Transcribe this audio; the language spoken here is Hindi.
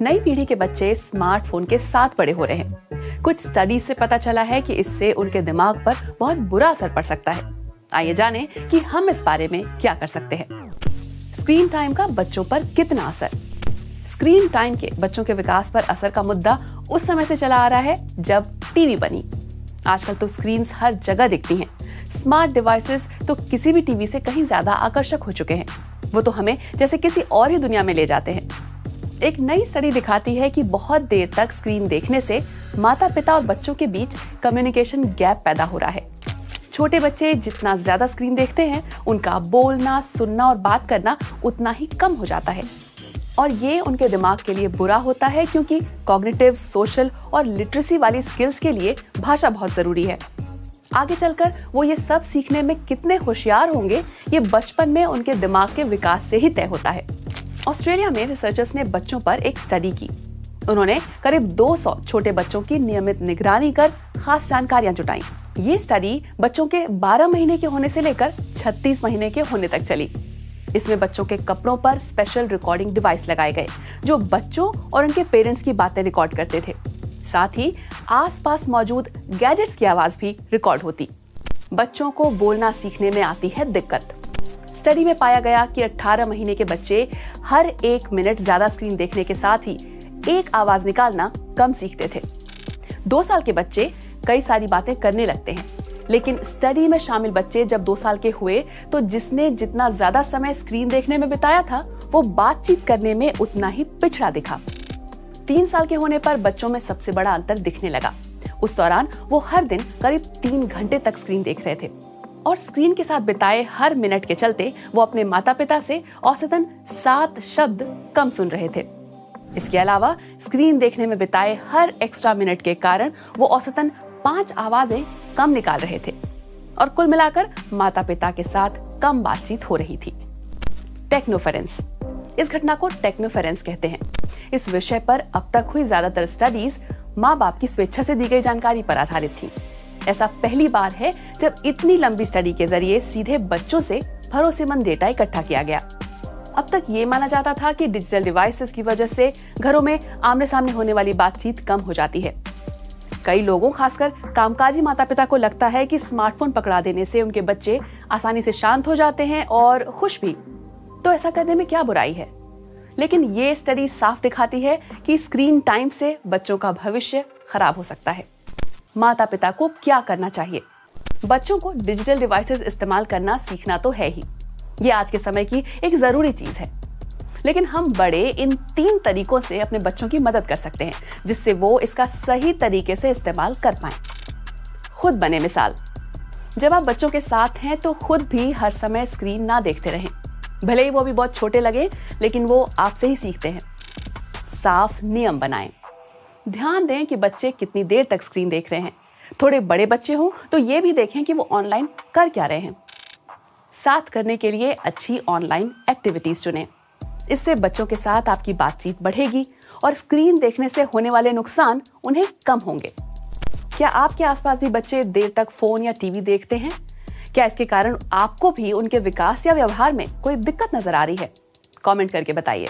नई पीढ़ी के बच्चे स्मार्टफोन के साथ बड़े हो रहे हैं। कुछ स्टडीज से पता चला है कि इससे उनके दिमाग पर बहुत बुरा असर पड़ सकता है। आइए जानें कि हम इस बारे में क्या कर सकते हैं। स्क्रीन टाइम का बच्चों पर कितना असर। स्क्रीन टाइम के बच्चों के विकास पर असर का मुद्दा उस समय से चला आ रहा है जब टीवी बनी। आजकल तो स्क्रीन्स हर जगह दिखती हैं। स्मार्ट डिवाइसेस तो किसी भी टीवी से कहीं ज्यादा आकर्षक हो चुके हैं। वो तो हमें जैसे किसी और ही दुनिया में ले जाते हैं। एक नई स्टडी दिखाती है कि बहुत देर तक स्क्रीन देखने से माता-पिता और बच्चों के बीच कम्युनिकेशन गैप पैदा हो रहा है। छोटे बच्चे जितना ज्यादा स्क्रीन देखते हैं, उनका बोलना, सुनना और बात करना उतना ही कम हो जाता है। और ये उनके दिमाग के लिए बुरा होता है, क्योंकि कॉग्निटिव, सोशल और लिटरेसी वाली स्किल्स के लिए भाषा बहुत जरूरी है। आगे चलकर वो ये सब सीखने में कितने होशियार होंगे, ये बचपन में उनके दिमाग के विकास से ही तय होता है। ऑस्ट्रेलिया में रिसर्चर्स ने बच्चों पर एक स्टडी की। उन्होंने करीब 200 छोटे बच्चों की नियमित निगरानी कर खास जानकारियां जुटाई। ये स्टडी बच्चों के 12 महीने के होने से लेकर 36 महीने के होने तक चली। इसमें बच्चों के कपड़ों पर स्पेशल रिकॉर्डिंग डिवाइस लगाए गए, जो बच्चों और उनके पेरेंट्स की बातें रिकॉर्ड करते थे। साथ ही आसपास मौजूद गैजेट्स की आवाज भी रिकॉर्ड होती। बच्चों को बोलना सीखने में आती है दिक्कत। स्टडी में पाया गया कि 18 महीने के बच्चे हर 1 मिनट ज्यादा स्क्रीन देखने के साथ ही एक आवाज निकालना कम सीखते थे। 2 साल के बच्चे कई सारी बातें करने लगते हैं, लेकिन स्टडी में शामिल बच्चे जब 2 साल के हुए तो जिसने जितना ज्यादा समय स्क्रीन देखने में बिताया था, वो बातचीत करने में उतना ही पिछड़ा दिखा। 3 साल के होने पर बच्चों में सबसे बड़ा अंतर दिखने लगा। उस दौरान वो हर दिन करीब 3 घंटे तक स्क्रीन देख रहे थे और स्क्रीन के साथ बिताए हर मिनट के चलते वो अपने माता पिता से औसतन 7 शब्द कम सुन रहे थे। इसके अलावा स्क्रीन देखने में बिताए हर एक्स्ट्रा मिनट के कारण वो औसतन 5 आवाजें कम निकाल रहे थे और कुल मिलाकर माता पिता के साथ कम बातचीत हो रही थी। टेक्नोफेरेंस, इस घटना को टेक्नोफेरेंस कहते हैं। इस विषय पर अब तक हुई ज्यादातर स्टडीज माँ बाप की स्वेच्छा से दी गई जानकारी पर आधारित थी। ऐसा पहली बार है जब इतनी लंबी स्टडी के जरिए सीधे बच्चों से भरोसेमंद डेटा इकट्ठा किया गया। अब तक ये माना जाता था कि डिजिटल डिवाइसेस की वजह से घरों में आमने सामने होने वाली बातचीत कम हो जाती है। कई लोगों, खासकर कामकाजी माता पिता को लगता है कि स्मार्टफोन पकड़ा देने से उनके बच्चे आसानी से शांत हो जाते हैं और खुश भी। तो ऐसा करने में क्या बुराई है? लेकिन ये स्टडी साफ दिखाती है कि स्क्रीन टाइम से बच्चों का भविष्य खराब हो सकता है। माता पिता को क्या करना चाहिए? बच्चों को डिजिटल डिवाइसेस इस्तेमाल करना सीखना तो है ही, ये आज के समय की एक जरूरी चीज है। लेकिन हम बड़े इन 3 तरीकों से अपने बच्चों की मदद कर सकते हैं, जिससे वो इसका सही तरीके से इस्तेमाल कर पाएं। खुद बने मिसाल। जब आप बच्चों के साथ हैं तो खुद भी हर समय स्क्रीन ना देखते रहें। भले ही वो भी बहुत छोटे लगे, लेकिन वो आपसे ही सीखते हैं। साफ नियम बनाएं। ध्यान दें कि बच्चे कितनी देर तक स्क्रीन देख रहे हैं। थोड़े बड़े बच्चे हों तो ये भी देखें कि वो ऑनलाइन कर क्या रहे हैं। साथ करने के लिए अच्छी ऑनलाइन एक्टिविटीज चुनें। इससे बच्चों के साथ आपकी बातचीत बढ़ेगी और स्क्रीन देखने से होने वाले नुकसान उन्हें कम होंगे। क्या आपके आसपास भी बच्चे देर तक फोन या टीवी देखते हैं? क्या इसके कारण आपको भी उनके विकास या व्यवहार में कोई दिक्कत नजर आ रही है? कमेंट करके बताइए।